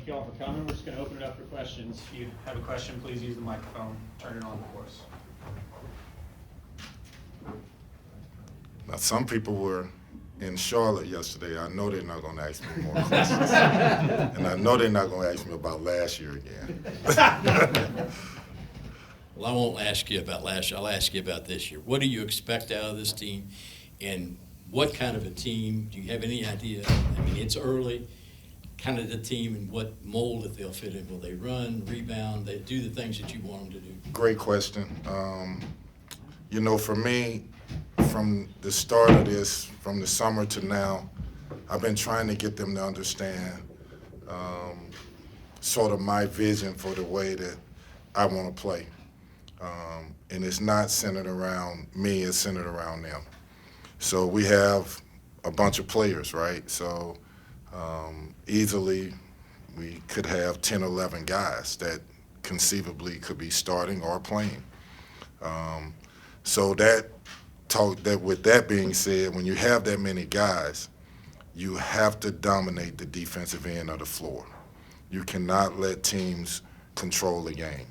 Thank you all for coming. We're just going to open it up for questions. If you have a question, please use the microphone. Turn it on for us. Now, some people were in Charlotte yesterday. I know they're not going to ask me more questions. And I know they're not going to ask me about last year again. Well, I won't ask you about last year. I'll ask you about this year. What do you expect out of this team? And what kind of a team? Do you have any idea? I mean, it's early. Kind of the team and what mold that they'll fit in. Will they run, rebound? They do the things that you want them to do? Great question. For me, from the start of this, from the summer to now, I've been trying to get them to understand sort of my vision for the way that I want to play. And it's not centered around me, it's centered around them. So we have a bunch of players, right? So easily we could have 10, 11 guys that conceivably could be starting or playing. With that being said, when you have that many guys, you have to dominate the defensive end of the floor. You cannot let teams control the game.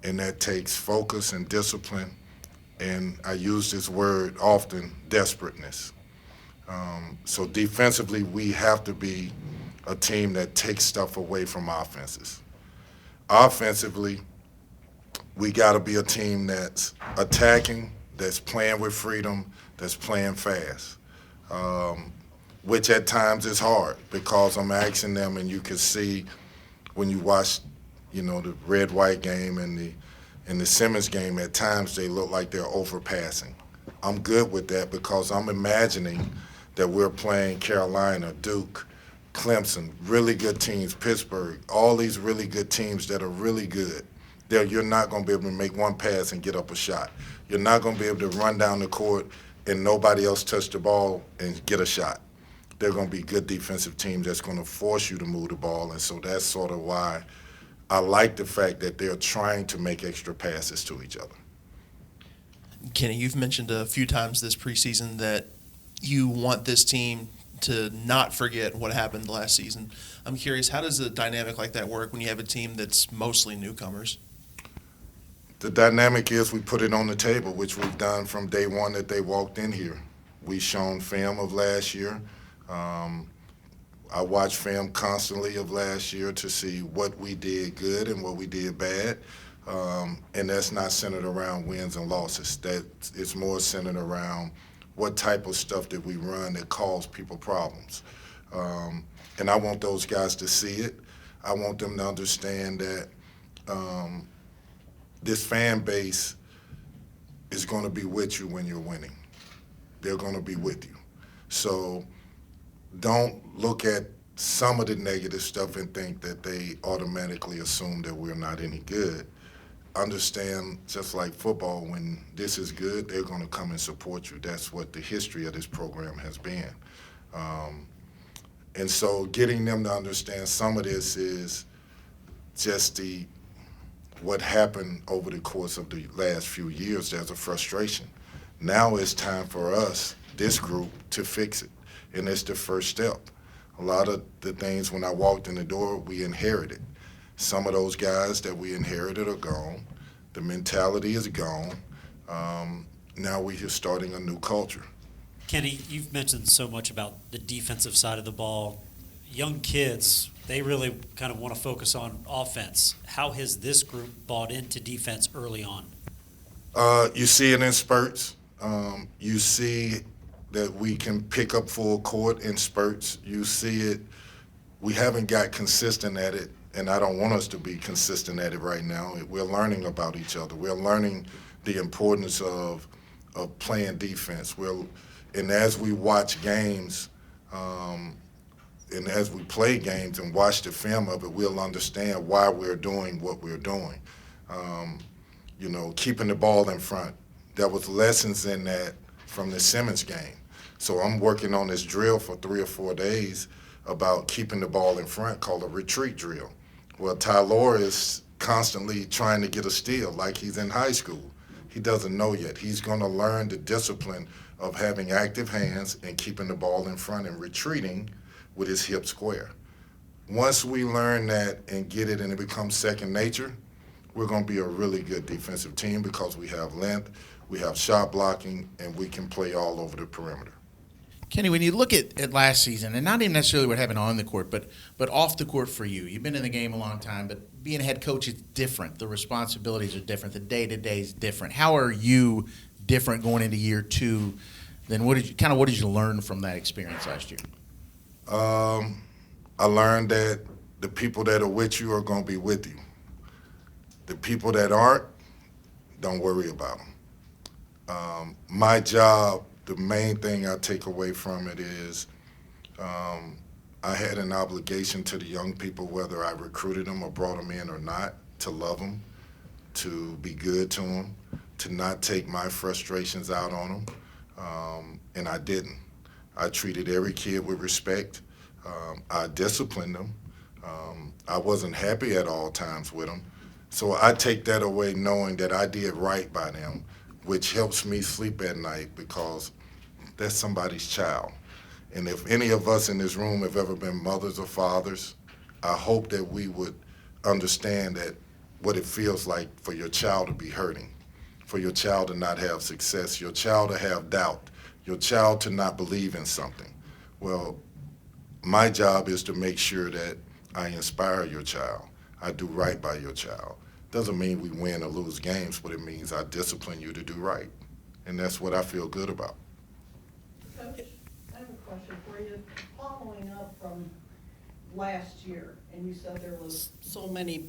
And that takes focus and discipline, and I use this word often, desperateness. So defensively, we have to be a team that takes stuff away from offenses. Offensively, we got to be a team that's attacking, that's playing with freedom, that's playing fast, which at times is hard because I'm asking them, and you can see when you watch, the red-white game and the Simmons game, at times they look like they're overpassing. I'm good with that because I'm imagining that we're playing Carolina, Duke, Clemson, really good teams, Pittsburgh, all these really good teams that are really good. You're not going to be able to make one pass and get up a shot. You're not going to be able to run down the court and nobody else touch the ball and get a shot. They're going to be good defensive teams that's going to force you to move the ball, and so that's sort of why I like the fact that they're trying to make extra passes to each other. Kenny, you've mentioned a few times this preseason that you want this team to not forget what happened last season. I'm curious, how does a dynamic like that work when you have a team that's mostly newcomers? The dynamic is we put it on the table, which we've done from day one that they walked in here. We've shown film of last year. I watch film constantly of last year to see what we did good and what we did bad. And that's not centered around wins and losses. It's more centered around what type of stuff did we run that caused people problems. And I want those guys to see it. I want them to understand that this fan base is going to be with you when you're winning. They're going to be with you. So don't look at some of the negative stuff and think that they automatically assume that we're not any good. Understand, just like football, when this is good, they're going to come and support you. That's what the history of this program has been. And so getting them to understand some of this is just what happened over the course of the last few years. There's a frustration. Now it's time for us, this group, to fix it. And it's the first step. A lot of the things when I walked in the door, we inherited. Some of those guys that we inherited are gone. The mentality is gone. Now we're just starting a new culture. Kenny, you've mentioned so much about the defensive side of the ball. Young kids, they really kind of want to focus on offense. How has this group bought into defense early on? You see it in spurts. You see that we can pick up full court in spurts. You see it. We haven't got consistent at it, and I don't want us to be consistent at it right now. We're learning about each other. We're learning the importance of playing defense. And as we watch games, and as we play games and watch the film of it, we'll understand why we're doing what we're doing. Keeping the ball in front. There was lessons in that from the Simmons game. So I'm working on this drill for 3 or 4 days about keeping the ball in front, called a retreat drill. Well, Tylor is constantly trying to get a steal like he's in high school. He doesn't know yet. He's going to learn the discipline of having active hands and keeping the ball in front and retreating with his hip square. Once we learn that and get it and it becomes second nature, we're going to be a really good defensive team because we have length, we have shot blocking, and we can play all over the perimeter. Kenny, when you look at last season, and not even necessarily what happened on the court, but off the court for you, you've been in the game a long time, but being a head coach is different. The responsibilities are different. The day-to-day is different. How are you different going into year two than what did you learn from that experience last year? I learned that the people that are with you are going to be with you. The people that aren't, don't worry about them. My job, the main thing I take away from it is I had an obligation to the young people, whether I recruited them or brought them in or not, to love them, to be good to them, to not take my frustrations out on them, and I didn't. I treated every kid with respect. I disciplined them. I wasn't happy at all times with them. So I take that away knowing that I did right by them, which helps me sleep at night because that's somebody's child. And if any of us in this room have ever been mothers or fathers, I hope that we would understand that what it feels like for your child to be hurting, for your child to not have success, your child to have doubt, your child to not believe in something. Well, my job is to make sure that I inspire your child. I do right by your child. Doesn't mean we win or lose games, but it means I discipline you to do right. And that's what I feel good about. Coach, I have a question for you. Following up from last year, and you said there were so many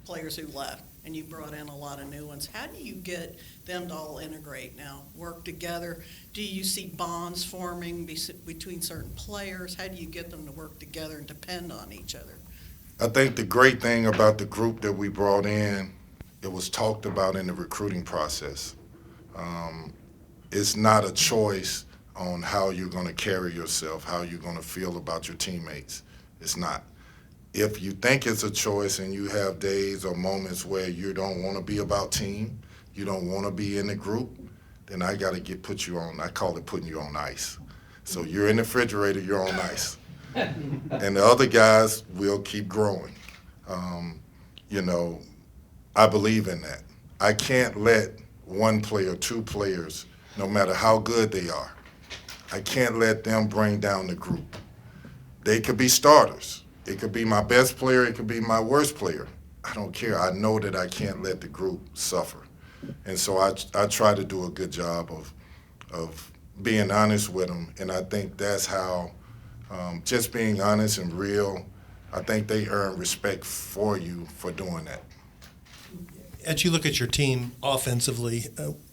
players who left, and you brought in a lot of new ones. How do you get them to all integrate now, work together? Do you see bonds forming between certain players? How do you get them to work together and depend on each other? I think the great thing about the group that we brought in, it was talked about in the recruiting process. It's not a choice on how you're going to carry yourself, how you're going to feel about your teammates. It's not. If you think it's a choice and you have days or moments where you don't want to be about team, you don't want to be in the group, then I got to put you on, I call it putting you on ice. So you're in the refrigerator, you're on ice. And the other guys will keep growing. I believe in that. I can't let one player, two players, no matter how good they are, I can't let them bring down the group. They could be starters. It could be my best player. It could be my worst player. I don't care. I know that I can't let the group suffer. And so I try to do a good job of being honest with them. And I think that's how, just being honest and real, I think they earn respect for you for doing that. As you look at your team offensively,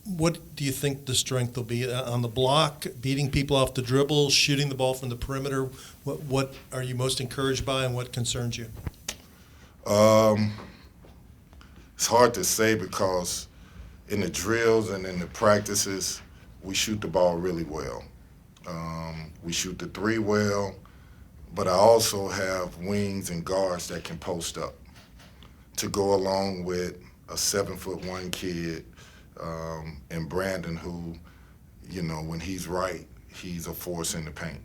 what do you think the strength will be on the block, beating people off the dribble, shooting the ball from the perimeter? What are you most encouraged by and what concerns you? It's hard to say because in the drills and in the practices, we shoot the ball really well. We shoot the three well, but I also have wings and guards that can post up to go along with a 7'1" kid, and Brandon, who, when he's right, he's a force in the paint.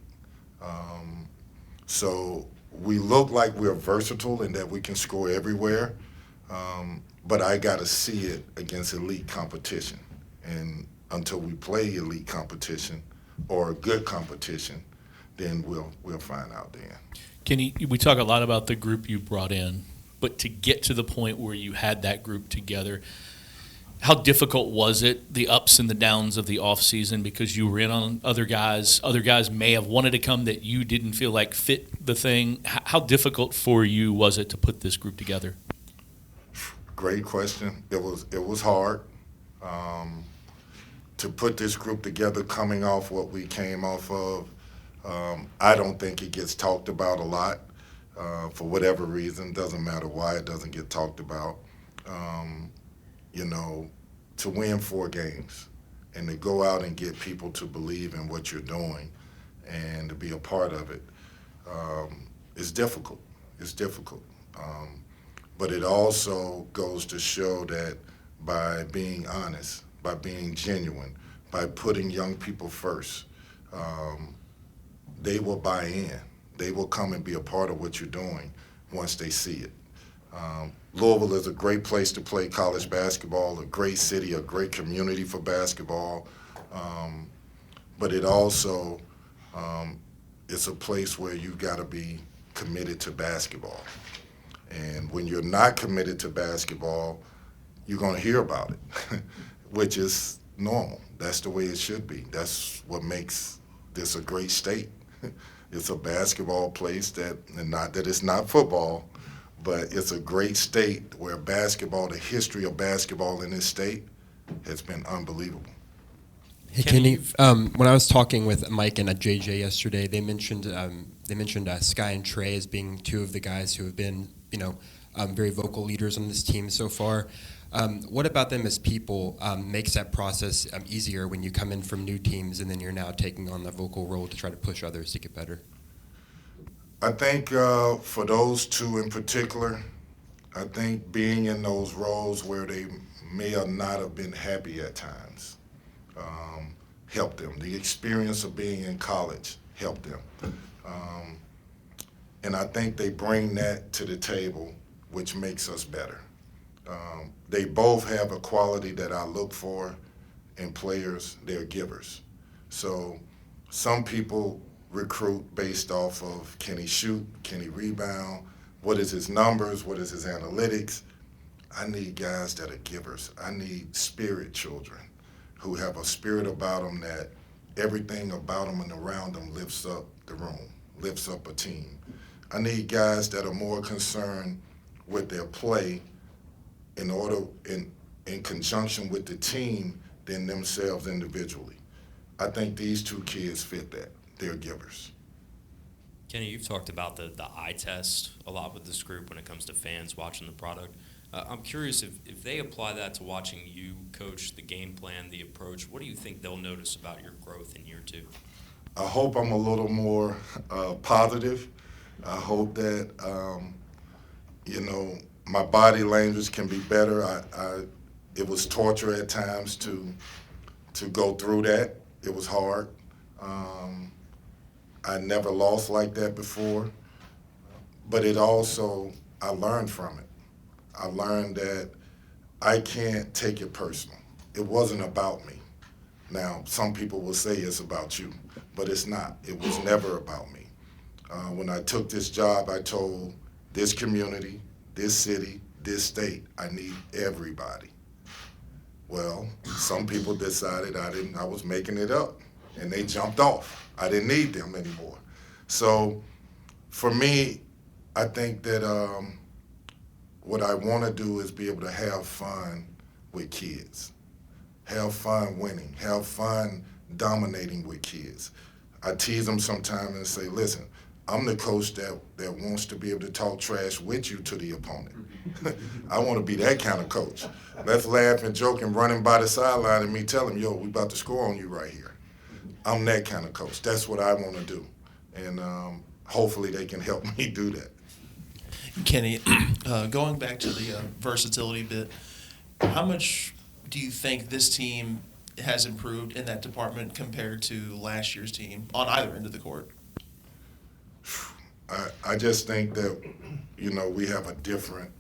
So we look like we're versatile and that we can score everywhere, but I got to see it against elite competition. And until we play elite competition or good competition, then we'll find out then. We talk a lot about the group you brought in, but to get to the point where you had that group together, how difficult was it, the ups and the downs of the offseason, because you were in on other guys may have wanted to come that you didn't feel like fit the thing. How difficult for you was it to put this group together? Great question. It was hard to put this group together coming off what we came off of. I don't think it gets talked about a lot. For whatever reason, doesn't matter why it doesn't get talked about. To win 4 games and to go out and get people to believe in what you're doing and to be a part of it, is difficult. It's difficult. But it also goes to show that by being honest, by being genuine, by putting young people first, they will buy in. they will come and be a part of what you're doing once they see it. Louisville is a great place to play college basketball, a great city, a great community for basketball, but it also it's a place where you got to be committed to basketball. And when you're not committed to basketball, you're going to hear about it, which is normal. That's the way it should be. That's what makes this a great state. It's a basketball place and not that it's not football, but it's a great state where basketball, the history of basketball in this state has been unbelievable. Hey, Kenny, when I was talking with Mike and JJ yesterday, they mentioned Sky and Trey as being two of the guys who have been, very vocal leaders on this team so far. What about them as people makes that process easier when you come in from new teams and then you're now taking on the vocal role to try to push others to get better? I think for those two in particular, I think being in those roles where they may or not have been happy at times helped them. The experience of being in college helped them. And I think they bring that to the table, which makes us better. They both have a quality that I look for in players. They're givers. So some people recruit based off of can he shoot, can he rebound, what is his numbers, what is his analytics. I need guys that are givers. I need spirit children who have a spirit about them that everything about them and around them lifts up the room, lifts up a team. I need guys that are more concerned with their play in conjunction with the team than themselves individually. I think these two kids fit that. They're givers. Kenny, you've talked about the eye test a lot with this group when it comes to fans watching the product. I'm curious if they apply that to watching you coach, the game plan, the approach, what do you think they'll notice about your growth in year two? I hope I'm a little more positive. I hope that, my body language can be better. It was torture at times to go through that. It was hard. I never lost like that before. But it also, I learned from it. I learned that I can't take it personal. It wasn't about me. Now, some people will say it's about you, but it's not. It was never about me. When I took this job, I told this community, this city, this state, I need everybody. Well, some people decided I was making it up, and they jumped off. I didn't need them anymore. So for me, I think that what I want to do is be able to have fun with kids, have fun winning, have fun dominating with kids. I tease them sometimes and say, listen, I'm the coach that wants to be able to talk trash with you to the opponent. I want to be that kind of coach. Let's laugh and joke and running by the sideline and me tell them, yo, we about to score on you right here. I'm that kind of coach. That's what I want to do. And hopefully they can help me do that. Kenny, going back to the versatility bit, how much do you think this team has improved in that department compared to last year's team on either end of the court? I just think that, we have a different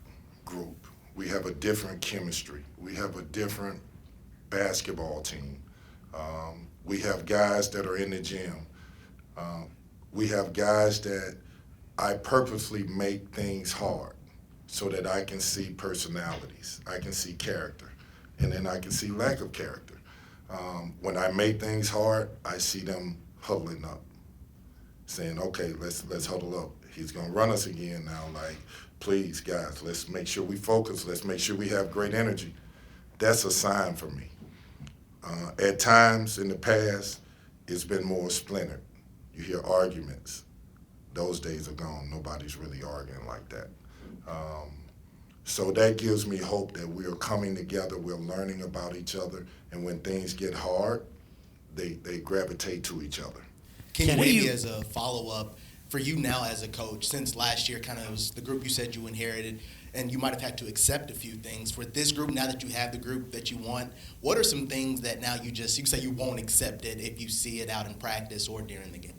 group. We have a different chemistry. We have a different basketball team. We have guys that are in the gym. We have guys that I purposely make things hard so that I can see personalities. I can see character. And then I can see lack of character. When I make things hard, I see them huddling up, saying, okay, let's huddle up. He's going to run us again now. Like, please, guys, let's make sure we focus. Let's make sure we have great energy. That's a sign for me. At times in the past, it's been more splintered. You hear arguments. Those days are gone. Nobody's really arguing like that. So that gives me hope that we're coming together, we're learning about each other, and when things get hard, they gravitate to each other. Can maybe as a follow-up for you now as a coach, since last year kind of was the group you said you inherited, and you might have had to accept a few things. For this group, now that you have the group that you want, what are some things that now you say you won't accept it if you see it out in practice or during the game?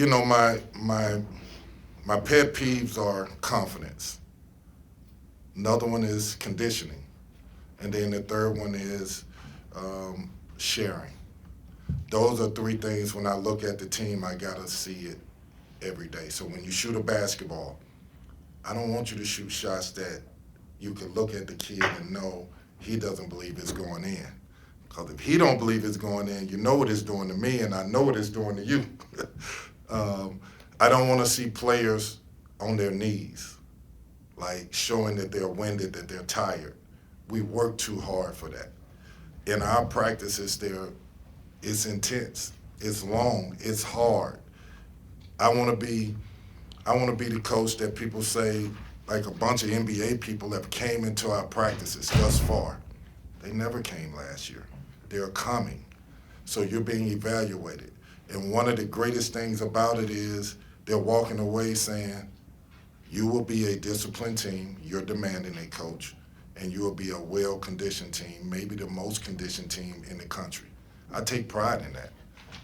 my pet peeves are confidence. Another one is conditioning. And then the third one is sharing. Those are three things when I look at the team, I got to see it every day. So when you shoot a basketball, I don't want you to shoot shots that you can look at the kid and know he doesn't believe it's going in. Because if he don't believe it's going in, you know what it's doing to me, and I know what it's doing to you. I don't want to see players on their knees, like showing that they're winded, that they're tired. We work too hard for that. In our practices, it's intense, it's long, it's hard. I want to be the coach that people say, like a bunch of NBA people have came into our practices thus far. They never came last year. They're coming. So you're being evaluated. And one of the greatest things about it is they're walking away saying, you will be a disciplined team, you're demanding a coach, and you will be a well-conditioned team, maybe the most conditioned team in the country. I take pride in that.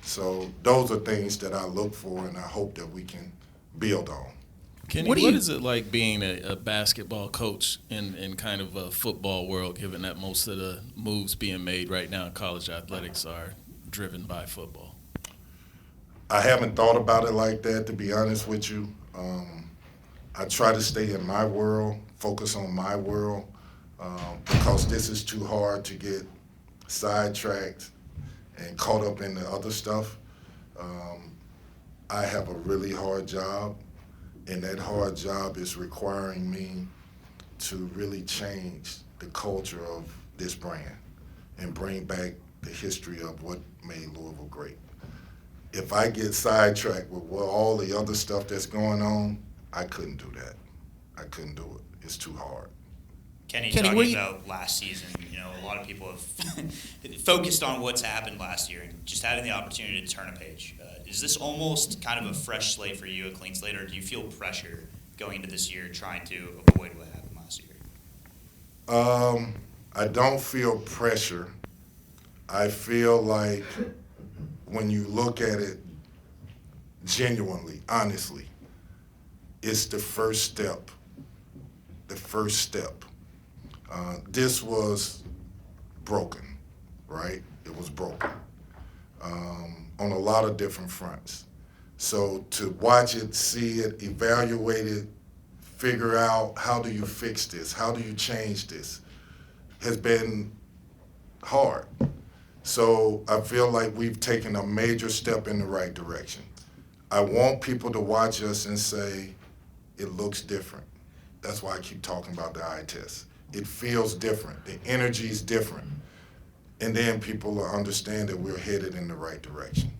So those are things that I look for and I hope that we can build on. Kenny, what is it like being a basketball coach in kind of a football world, given that most of the moves being made right now in college athletics are driven by football? I haven't thought about it like that, to be honest with you. I try to stay in my world, focus on my world, because this is too hard to get sidetracked and caught up in the other stuff. I have a really hard job, and that hard job is requiring me to really change the culture of this brand and bring back the history of what made Louisville great. If I get sidetracked with all the other stuff that's going on, I couldn't do that. I couldn't do it. It's too hard. Kenny, talking about last season, a lot of people have focused on what's happened last year and just having the opportunity to turn a page. Is this almost kind of a fresh slate for you, a clean slate, or do you feel pressure going into this year trying to avoid what happened last year? I don't feel pressure. I feel like when you look at it genuinely, honestly, it's the first step. The first step. This was broken, right? It was broken on a lot of different fronts. So to watch it, see it, evaluate it, figure out how do you fix this, how do you change this, has been hard. So I feel like we've taken a major step in the right direction. I want people to watch us and say, it looks different. That's why I keep talking about the eye test. It feels different. The energy is different. And then people will understand that we're headed in the right direction.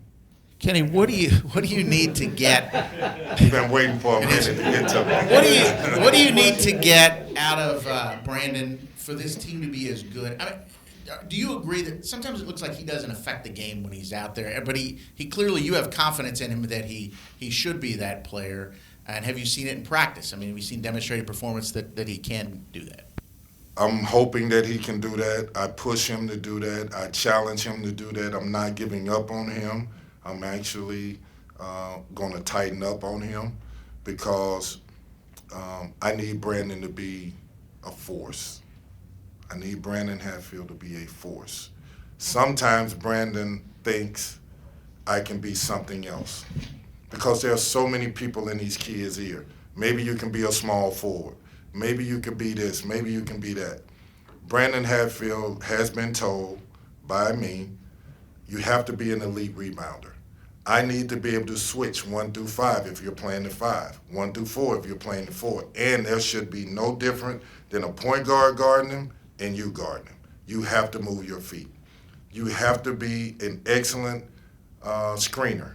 Kenny, what do you need to get? You've been waiting for a minute to get to me. What do you need to get out of Brandon for this team to be as good? I mean, do you agree that sometimes it looks like he doesn't affect the game when he's out there, but he clearly, you have confidence in him that he should be that player. And have you seen it in practice? I mean, have you seen demonstrated performance that he can do that? I'm hoping that he can do that. I push him to do that. I challenge him to do that. I'm not giving up on him. I'm actually going to tighten up on him because I need Brandon to be a force. I need Brandon Hatfield to be a force. Sometimes Brandon thinks I can be something else because there are so many people in these kids' ear. Maybe you can be a small forward. Maybe you can be this. Maybe you can be that. Brandon Hatfield has been told by me, you have to be an elite rebounder. I need to be able to switch 1 through 5 if you're playing the 5, 1 through 4 if you're playing the 4. And there should be no different than a point guard guarding him and you guarding him. You have to move your feet. You have to be an excellent screener.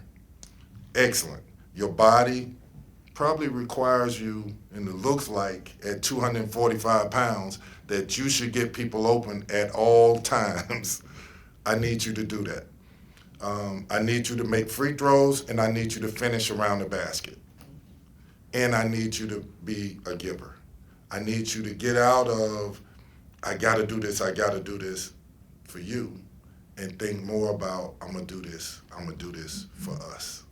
Excellent. Your body probably requires you, and it looks like at 245 pounds, that you should get people open at all times. I need you to do that. I need you to make free throws, and I need you to finish around the basket. And I need you to be a giver. I need you to get out of, I got to do this for you, and think more about, I'm going to do this for us.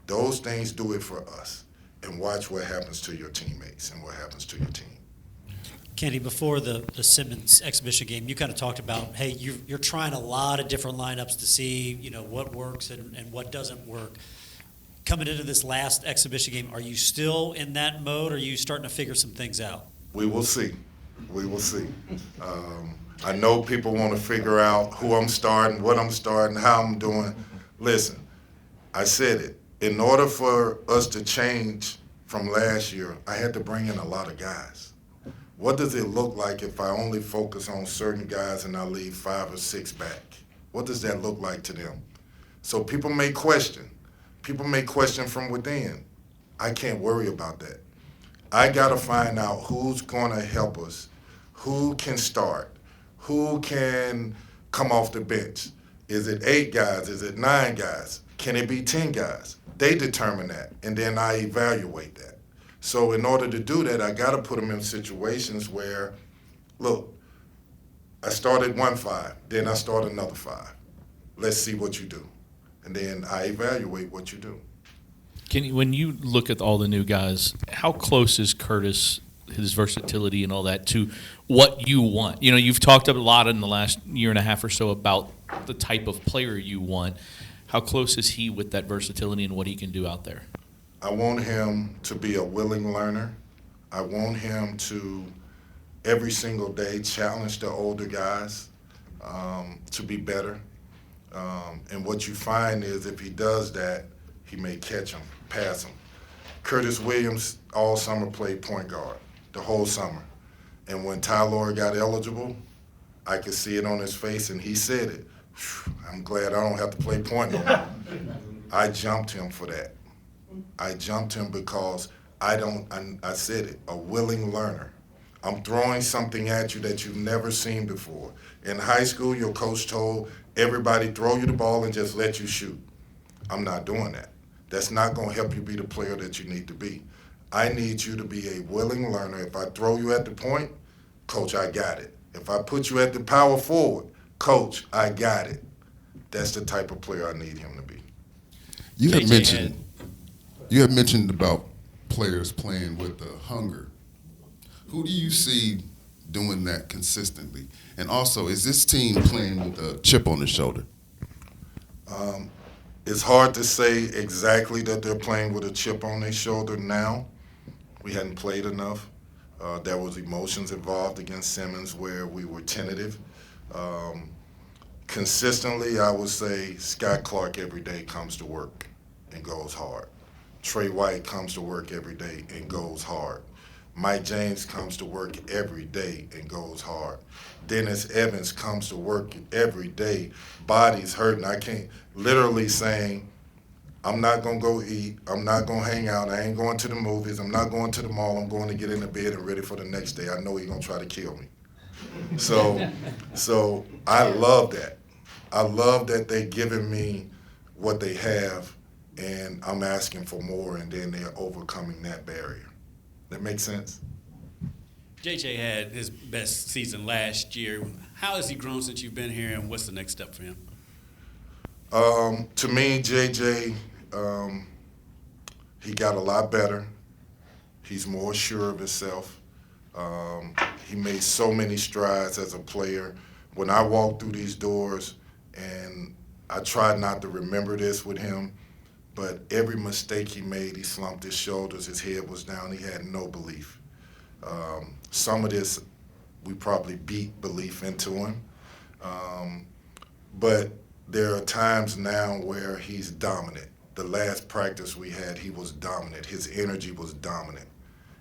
Those things do it for us. And watch what happens to your teammates and what happens to your team. Kenny, before the Simmons exhibition game, you kind of talked about, hey, you're trying a lot of different lineups to see, what works and what doesn't work. Coming into this last exhibition game, are you still in that mode, or are you starting to figure some things out? We will see. We will see. I know people want to figure out who I'm starting, what I'm starting, how I'm doing. Listen, I said it. In order for us to change from last year, I had to bring in a lot of guys. What does it look like if I only focus on certain guys and I leave 5 or 6 back? What does that look like to them? So people may question. People may question from within. I can't worry about that. I got to find out who's going to help us, who can start, who can come off the bench. Is it 8 guys? Is it 9 guys? Can it be 10 guys? They determine that, and then I evaluate that. So in order to do that, I got to put them in situations where, look, I started 1-5, then I start another 5. Let's see what you do. And then I evaluate what you do. When you look at all the new guys, how close is Curtis, his versatility and all that, to what you want? You've talked a lot in the last year and a half or so about the type of player you want. How close is he with that versatility and what he can do out there? I want him to be a willing learner. I want him to, every single day, challenge the older guys to be better. And what you find is if he does that, he may catch them, pass them. Curtis Williams all summer played point guard, the whole summer. And when Tyler got eligible, I could see it on his face, and he said it. I'm glad I don't have to play point no more. I jumped him for that. I jumped him because I said it, a willing learner. I'm throwing something at you that you've never seen before. In high school, your coach told everybody throw you the ball and just let you shoot. I'm not doing that. That's not going to help you be the player that you need to be. I need you to be a willing learner. If I throw you at the point, coach, I got it. If I put you at the power forward, coach, I got it. That's the type of player I need him to be. You have mentioned about players playing with the hunger. Who do you see doing that consistently? And also, is this team playing with a chip on the shoulder? It's hard to say exactly that they're playing with a chip on their shoulder now. We hadn't played enough. There was emotions involved against Simmons where we were tentative. Consistently, I would say Scott Clark every day comes to work and goes hard. Trey White comes to work every day and goes hard. Mike James comes to work every day and goes hard. Dennis Evans comes to work every day. Body's hurting. I can't, literally saying, I'm not going to go eat. I'm not going to hang out. I ain't going to the movies. I'm not going to the mall. I'm going to get in the bed and ready for the next day. I know he's going to try to kill me. So I love that. I love that they're giving me what they have, and I'm asking for more, and then they're overcoming that barrier. That makes sense? JJ had his best season last year. How has he grown since you've been here, and what's the next step for him? To me, JJ, he got a lot better. He's more sure of himself. He made so many strides as a player. When I walk through these doors, and I try not to remember this with him, but every mistake he made, he slumped his shoulders, his head was down, he had no belief. Some of this, we probably beat belief into him. But there are times now where he's dominant. The last practice we had, he was dominant. His energy was dominant.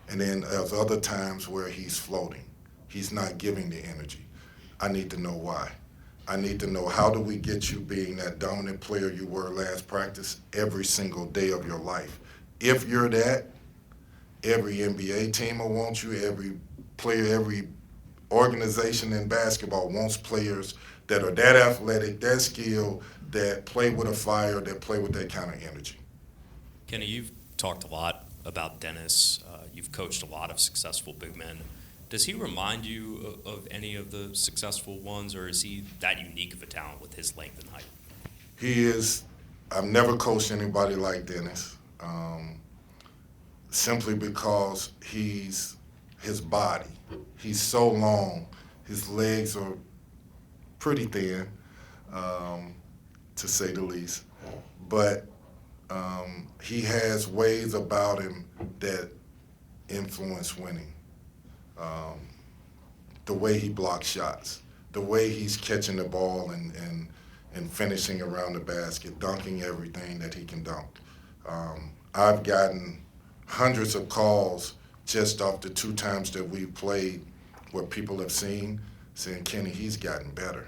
And then there's other times where he's floating. He's not giving the energy. I need to know why. I need to know, how do we get you being that dominant player you were last practice every single day of your life? If you're that, every NBA team will want you, every player, every organization in basketball wants players that are that athletic, that skilled, that play with a fire, that play with that kind of energy. Kenny, you've talked a lot about Dennis. You've coached a lot of successful big men. Does he remind you of any of the successful ones, or is he that unique of a talent with his length and height? He is I've never coached anybody like Dennis, simply because his body. He's so long. His legs are pretty thin, to say the least. But he has ways about him that influence winning. The way he blocks shots, the way he's catching the ball and finishing around the basket, dunking everything that he can dunk. I've gotten hundreds of calls just off the 2 times that we've played where people have seen saying, Kenny, he's gotten better.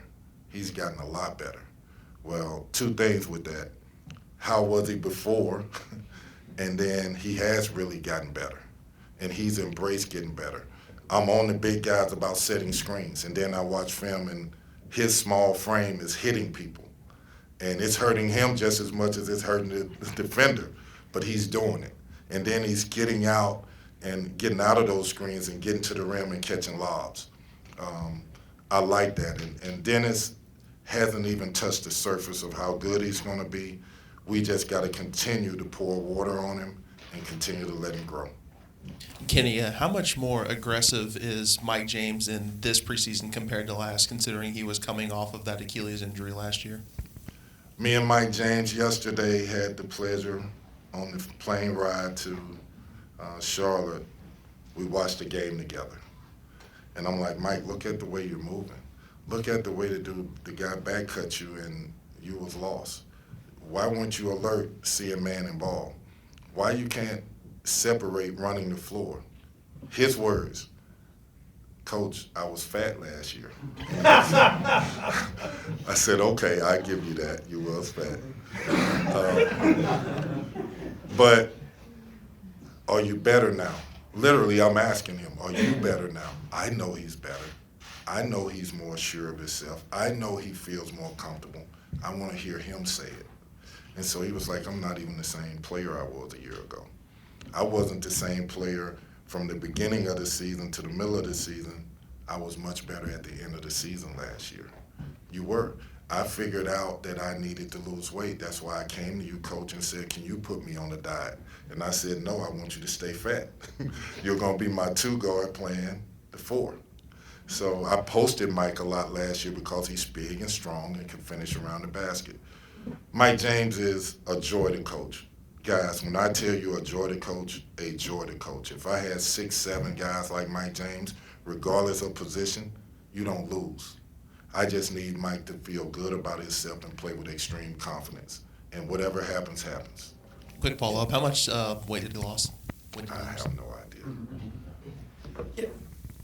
He's gotten a lot better. Well, 2 things with that. How was he before? And then he has really gotten better. And he's embraced getting better. I'm on the big guys about setting screens, and then I watch film, and his small frame is hitting people. And it's hurting him just as much as it's hurting the defender, but he's doing it. And then he's getting out and getting out of those screens and getting to the rim and catching lobs. I like that. And Dennis hasn't even touched the surface of how good he's going to be. We just got to continue to pour water on him and continue to let him grow. Kenny, how much more aggressive is Mike James in this preseason compared to last, considering he was coming off of that Achilles injury last year? Me and Mike James yesterday had the pleasure on the plane ride to Charlotte. We watched the game together. And I'm like, Mike, look at the way you're moving. Look at the way the guy back cut you and you was lost. Why weren't you alert, see a man in ball? Why you can't separate running the floor? His words, Coach, I was fat last year. I said, okay, I give you that. You was fat. But are you better now? Literally, I'm asking him, are you better now? I know he's better. I know he's more sure of himself. I know he feels more comfortable. I want to hear him say it. And so he was like, I'm not even the same player I was a year ago. I wasn't the same player from the beginning of the season to the middle of the season. I was much better at the end of the season last year. You were. I figured out that I needed to lose weight. That's why I came to you, Coach, and said, can you put me on a diet? And I said, no, I want you to stay fat. You're going to be my 2-guard playing the 4. So I posted Mike a lot last year because he's big and strong and can finish around the basket. Mike James is a joy to coach. Guys, when I tell you a joy to coach, a joy to coach. If I had 6, 7 guys like Mike James, regardless of position, you don't lose. I just need Mike to feel good about himself and play with extreme confidence. And whatever happens, happens. Quick follow-up. How much weight did he lose? I have no idea.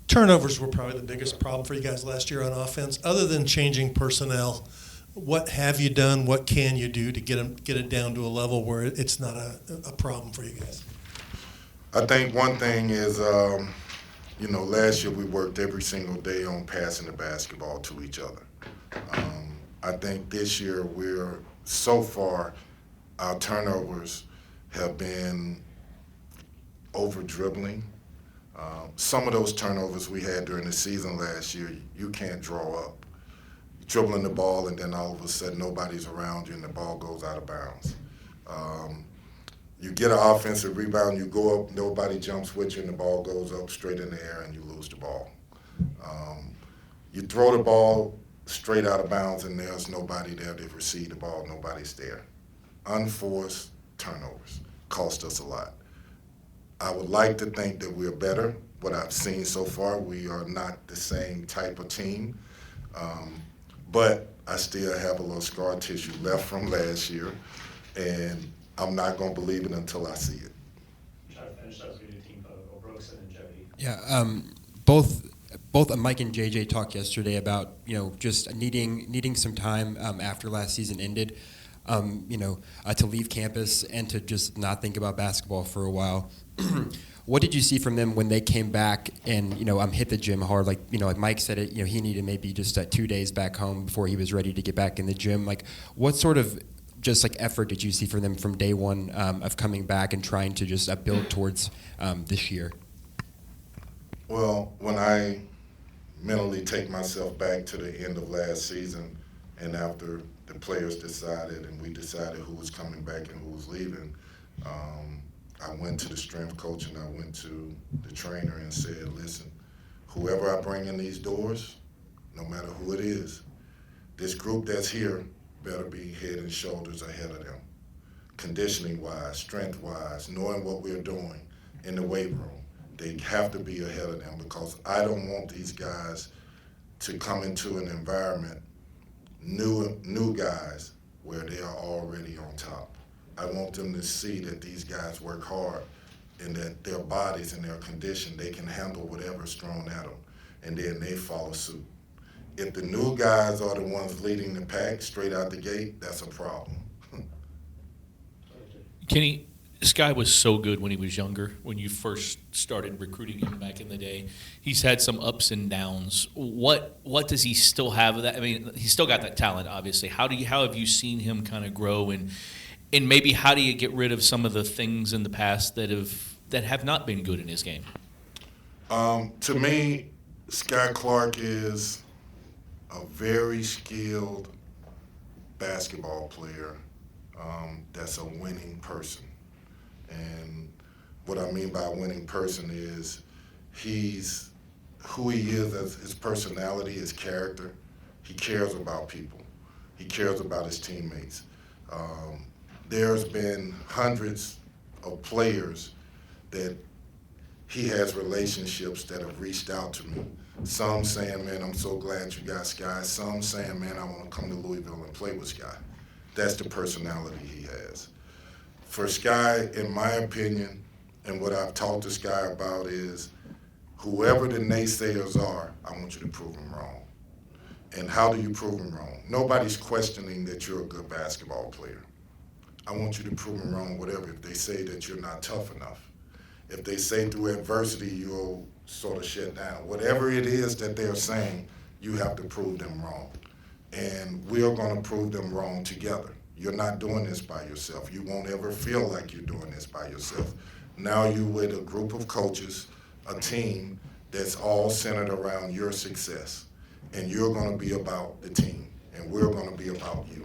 Turnovers were probably the biggest problem for you guys last year on offense. Other than changing personnel, what have you done? What can you do to get it down to a level where it's not a problem for you guys? I think one thing is, last year we worked every single day on passing the basketball to each other. I think this year so far, our turnovers have been over-dribbling. Some of those turnovers we had during the season last year, you can't draw up. Dribbling the ball, and then all of a sudden nobody's around you and the ball goes out of bounds. You get an offensive rebound, you go up, nobody jumps with you, and the ball goes up straight in the air and you lose the ball. You throw the ball straight out of bounds and there's nobody there to receive the ball, nobody's there. Unforced turnovers cost us a lot. I would like to think that we're better. What I've seen so far, we are not the same type of team. But I still have a little scar tissue left from last year, and I'm not going to believe it until I see it. Try to finish up with your team photo, Brooks and Jody. Yeah, both Mike and JJ talked yesterday about just needing some time after last season ended, to leave campus and to just not think about basketball for a while. What did you see from them when they came back and hit the gym hard? Like Mike said, he needed maybe just 2 days back home before he was ready to get back in the gym. Like, what sort of just effort did you see from them from day one of coming back and trying to just build towards this year? Well, when I mentally take myself back to the end of last season and after the players decided and we decided who was coming back and who was leaving, I went to the strength coach and I went to the trainer and said, listen, whoever I bring in these doors, no matter who it is, this group that's here better be head and shoulders ahead of them. Conditioning-wise, strength-wise, knowing what we're doing in the weight room. They have to be ahead of them because I don't want these guys to come into an environment, new guys, where they are already on top. I want them to see that these guys work hard and that their bodies and their condition, they can handle whatever's thrown at them, and then they follow suit. If the new guys are the ones leading the pack straight out the gate, that's a problem. Kenny, this guy was so good when he was younger, when you first started recruiting him back in the day. He's had some ups and downs. What does he still have of that? I mean, he's still got that talent, obviously. How have you seen him kind of grow, and maybe how do you get rid of some of the things in the past that have not been good in his game? To me, Sky Clark is a very skilled basketball player that's a winning person. And what I mean by a winning person is he's who he is as his personality, his character. He cares about people. He cares about his teammates. There's been hundreds of players that he has relationships that have reached out to me. Some saying, man, I'm so glad you got Sky. Some saying, man, I want to come to Louisville and play with Sky. That's the personality he has. For Sky, in my opinion, and what I've talked to Sky about is, whoever the naysayers are, I want you to prove them wrong. And how do you prove them wrong? Nobody's questioning that you're a good basketball player. I want you to prove them wrong, whatever. If they say that you're not tough enough, if they say through adversity you'll sort of shut down, whatever it is that they're saying, you have to prove them wrong. And we're going to prove them wrong together. You're not doing this by yourself. You won't ever feel like you're doing this by yourself. Now you're with a group of coaches, a team that's all centered around your success. And you're going to be about the team, and we're going to be about you.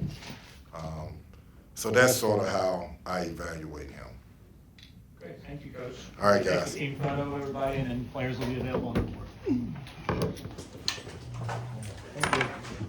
So that's sort of how I evaluate him. Great, thank you, Coach. All right, guys. Take a team photo, everybody, and then players will be available on the board. Thank you.